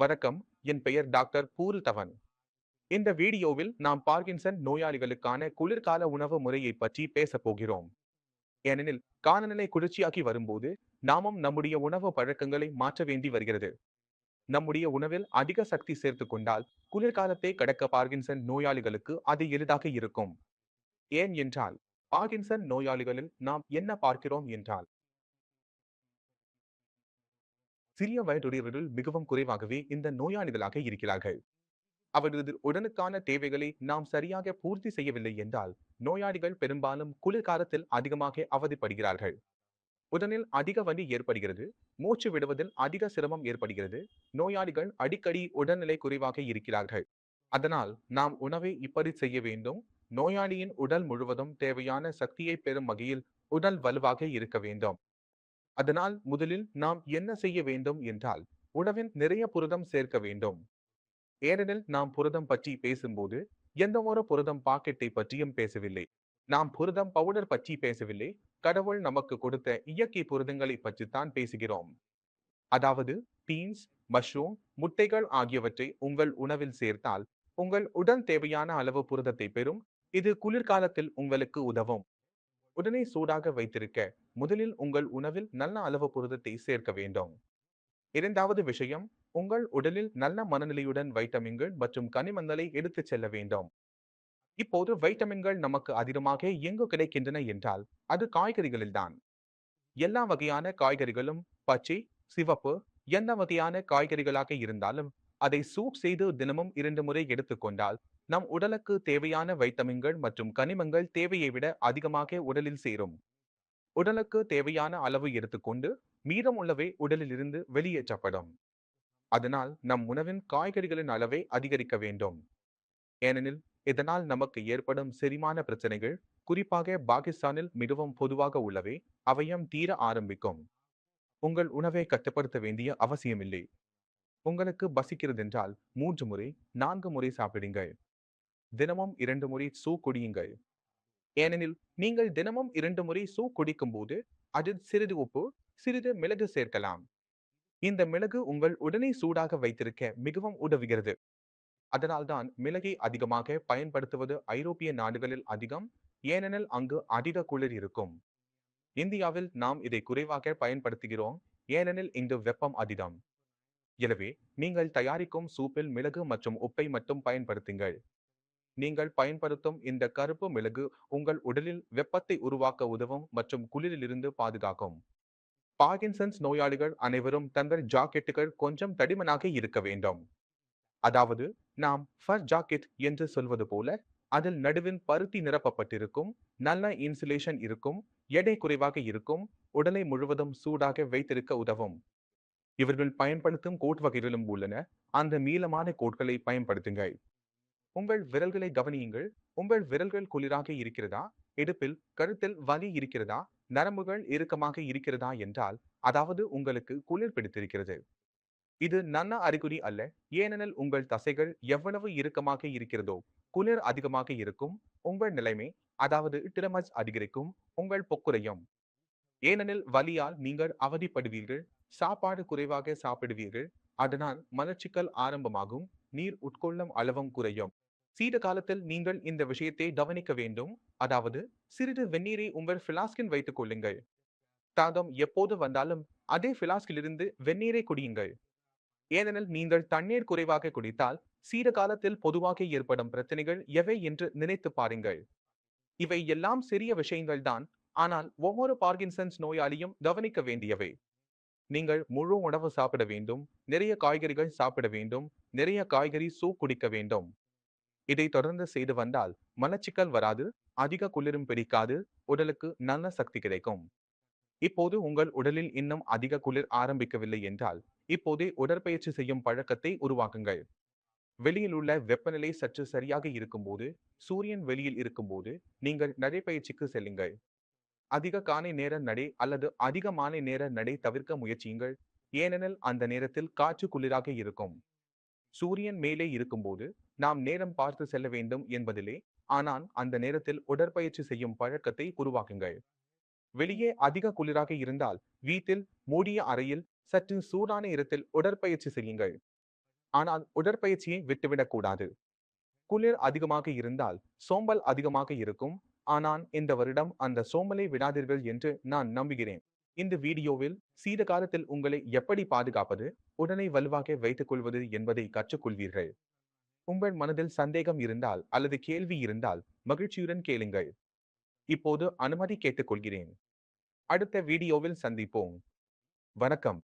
வணக்கம். என் பெயர் டாக்டர் பூர்ல்தவன். இந்த வீடியோவில் நாம் பார்க்கின்சன் நோயாளிகளுக்கான குளிர்கால உணவு முறையை பற்றி பேசப் போகிறோம். ஏனெனில் காலநிலை குளிர்ச்சியாகி வரும்போது நாமும் நம்முடைய உணவு பழக்கங்களை மாற்ற வேண்டி வருகிறது. நம்முடைய உணவில் அதிக சக்தி சேர்த்துக் கொண்டால் குளிர்காலத்தை கடக்க பார்க்கின்சன் நோயாளிகளுக்கு அது எளிதாக இருக்கும். ஏன் என்றால் பார்க்கின்சன் நோயாளிகளில் நாம் என்ன பார்க்கிறோம் என்றால் சிறிய வயதுடையவர்கள் மிகவும் குறைவாகவே இந்த நோயாளிகளாக இருக்கிறார்கள். அவரது உடலுக்கான தேவைகளை நாம் சரியாக பூர்த்தி செய்யவில்லை என்றால் நோயாளிகள் பெரும்பாலும் குளிர்காலத்தில் அதிகமாக அவதிப்படுகிறார்கள். உடலில் அதிக வலி ஏற்படுகிறது, மூச்சு விடுவதில் அதிக சிரமம் ஏற்படுகிறது. நோயாளிகள் அடிக்கடி உடல்நிலை குறைவாக இருக்கிறார்கள். அதனால் நாம் உணவை இப்படி செய்ய வேண்டும். நோயாளியின் உடல் முழுவதும் தேவையான சக்தியை பெறும் வகையில் உடல் வலுவாக இருக்க வேண்டும். அதனால் முதலில் நாம் என்ன செய்ய வேண்டும் என்றால் உணவில் நிறைய புரதம் சேர்க்க வேண்டும். ஏனெனில் நாம் புரதம் பற்றி பேசும்போது எந்த ஒரு புரதம் பாக்கெட்டை பற்றியும் பேசவில்லை. நாம் புரதம் பவுடர் பற்றி பேசவில்லை. கடவுள் நமக்கு கொடுத்த இயற்கை புரதங்களை பற்றித்தான் பேசுகிறோம். அதாவது பீன்ஸ், மஷ்ரூம், முட்டைகள் ஆகியவற்றை உங்கள் உணவில் சேர்த்தால் உங்கள் உடல் தேவையான அளவு புரதத்தை பெறும். இது குளிர்காலத்தில் உங்களுக்கு உதவும். உடலை சூடாக வைத்திருக்க முதலில் உங்கள் உணவில் நல்ல அளவு புரதத்தை சேர்க்க வேண்டும். இரண்டாவது விஷயம், உங்கள் உடலில் நல்ல மனநிலையுடன் வைட்டமின்கள் மற்றும் கனிமங்களை எடுத்துச் செல்ல வேண்டும். இப்போது வைட்டமின்கள் நமக்கு அதிகமாக எங்கு கிடைக்கின்றன என்றால் அது காய்கறிகளில்தான். எல்லா வகையான காய்கறிகளும் பச்சை, சிவப்பு, எந்த வகையான காய்கறிகளாக இருந்தாலும் அதை சூப் செய்து தினமும் 2 முறை எடுத்துக்கொண்டால் நம் உடலுக்கு தேவையான வைட்டமின்கள் மற்றும் கனிமங்கள் தேவையை விட அதிகமாக உடலில் சேரும். உடலுக்கு தேவையான அளவு எடுத்துக்கொண்டு மீதம் உள்ளவை உடலிலிருந்து வெளியேற்றப்படும். அதனால் நம் உணவின் காய்கறிகளின் அளவை அதிகரிக்க வேண்டும். ஏனெனில் இதனால் நமக்கு ஏற்படும் செரிமான பிரச்சனைகள், குறிப்பாக பாகிஸ்தானில் மிகவும் பொதுவாக உள்ளவை, அவையும் தீர ஆரம்பிக்கும். உங்கள் உணவை கட்டுப்படுத்த வேண்டிய அவசியமில்லை. உங்களுக்கு பசிக்கிறதென்றால் 3 முறை 4 முறை சாப்பிடுங்கள். தினமும் 2 முறை சூப் குடியுங்கள். ஏனெனில் நீங்கள் தினமும் 2 முறை சூப் குடிக்கும் போது அதில் சிறிது உப்பு, சிறிது மிளகு சேர்க்கலாம். இந்த மிளகு உங்கள் உடலை சூடாக வைத்திருக்க மிகவும் உதவுகிறது. அதனால்தான் மிளகை அதிகமாக பயன்படுத்துவது ஐரோப்பிய நாடுகளில் அதிகம். ஏனெனில் அங்கு அதிக குளிர் இருக்கும். இந்தியாவில் நாம் இதை குறைவாக பயன்படுத்துகிறோம். ஏனெனில் இங்கு வெப்பம் அதிகம். எனவே நீங்கள் தயாரிக்கும் சூப்பில் மிளகு மற்றும் உப்பை மட்டும் பயன்படுத்துங்கள். நீங்கள் பயன்படுத்தும் இந்த கருப்பு மிளகு உங்கள் உடலில் வெப்பத்தை உருவாக்க உதவும் மற்றும் குளிரிலிருந்து பாதுகாக்கும். பார்கின்சன்ஸ் நோயாளிகள் அனைவரும் தங்கள் ஜாக்கெட்டுகள் கொஞ்சம் தடிமனாக இருக்க வேண்டும். அதாவது நாம் ஃபர் ஜாக்கெட் என்று சொல்வது போல அதில் நடுவில் பருத்தி நிரப்பப்பட்டிருக்கும், நல்ல இன்சுலேஷன் இருக்கும், எடை குறைவாக இருக்கும், உடலை முழுவதும் சூடாக வைத்திருக்க உதவும். இவர்கள் பயன்படுத்தும் கோட் வகைகளும் உள்ளன. அந்த நீளமான கோட்களை பயன்படுத்துங்கள். உங்கள் விரல்களை கவனியுங்கள். உங்கள் விரல்கள் குளிராக இருக்கிறதா? இடுப்பில், கழுத்தில் வலி இருக்கிறதா? நரம்புகள் இறுக்கமாக இருக்கிறதா என்றால் அதாவது உங்களுக்கு குளிர் பிடித்திருக்கிறது. இது நல்ல அறிகுறி அல்ல. ஏனெனில் உங்கள் தசைகள் எவ்வளவு இறுக்கமாக இருக்கிறதோ குளிர் அதிகமாக இருக்கும். உங்கள் நிலைமை அதாவது டிரமஸ் அதிகரிக்கும். உங்கள் பொக்குறையும். ஏனெனில் வலியால் நீங்கள் அவதிப்படுவீர்கள். சாப்பாடு குறைவாக சாப்பிடுவீர்கள். அதனால் மலச்சிக்கல் ஆரம்பமாகும். நீர் உட்கொள்ளும் அளவும் குறையும். சீத காலத்தில் நீங்கள் இந்த விஷயத்தை கவனிக்க வேண்டும். அதாவது சிறிது வெந்நீரை உங்கள் பிளாஸ்கில் வைத்துக் கொள்ளுங்கள். தாகம் எப்போது வந்தாலும் அதே பிளாஸ்கிலிருந்து வெந்நீரை குடியுங்கள். ஏனெனில் நீங்கள் தண்ணீர் குறைவாக குடித்தால் சீத காலத்தில் பொதுவாக ஏற்படும் பிரச்சனைகள் எவை என்று நினைத்து பாருங்கள். இவை எல்லாம் சிறிய விஷயங்கள் தான். ஆனால் ஒவ்வொரு பார்கின்சன்ஸ் நோயாளியும் கவனிக்க வேண்டியவை. நீங்கள் முழு உணவு சாப்பிட வேண்டும். நிறைய காய்கறிகள் சாப்பிட வேண்டும். நிறைய காய்கறி சூப் குடிக்க வேண்டும். இதை தொடர்ந்து செய்து வந்தால் மலச்சிக்கல் வராது. அதிக குளிரும் பிடிக்காது. உடலுக்கு நல்ல சக்தி கிடைக்கும். இப்போது உங்கள் உடலில் இன்னும் அதிக குளிர் ஆரம்பிக்கவில்லை என்றால் இப்போதே உடற்பயிற்சி செய்யும் பழக்கத்தை உருவாக்குங்கள். வெளியில் உள்ள வெப்பநிலை சற்று சரியாக இருக்கும்போது, சூரியன் வெளியில் இருக்கும்போது நீங்கள் நடைப்பயிற்சிக்கு செல்லுங்கள். அதிக காலை நேர நடை அல்லது அதிக மாலை நேர நடை தவிர்க்க முயற்சியுங்கள். ஏனெனில் அந்த நேரத்தில் காற்று குளிராக இருக்கும். சூரியன் மேலே இருக்கும்போது நாம் நேரம் பார்த்து செல்ல வேண்டும் என்பதிலே, ஆனால் அந்த நேரத்தில் உடற்பயிற்சி செய்யும் பழக்கத்தை உருவாக்குங்கள். வெளியே அதிக குளிராக இருந்தால் வீட்டில் மூடிய அறையில் சற்று சூடான இடத்தில் உடற்பயிற்சி செய்யுங்கள். ஆனால் உடற்பயிற்சியை விட்டுவிடக் கூடாது. குளிர் அதிகமாக இருந்தால் சோம்பல் அதிகமாக இருக்கும். ஆனால் இந்த வருடம் அந்த சோம்பலை விடாதீர்கள் என்று நான் நம்புகிறேன். இந்த வீடியோவில் சீதகாலத்தில் உங்களை எப்படி பாதுகாப்பது, உடலை வலுவாக வைத்துக் கொள்வது என்பதை கற்றுக்கொள்வீர்கள். உங்கள் மனதில் சந்தேகம் இருந்தால் அல்லது கேள்வி இருந்தால் மகிழ்ச்சியுடன் கேளுங்கள். இப்போது அனுமதி கேட்டுக்கொள்கிறேன். அடுத்த வீடியோவில் சந்திப்போம். வணக்கம்.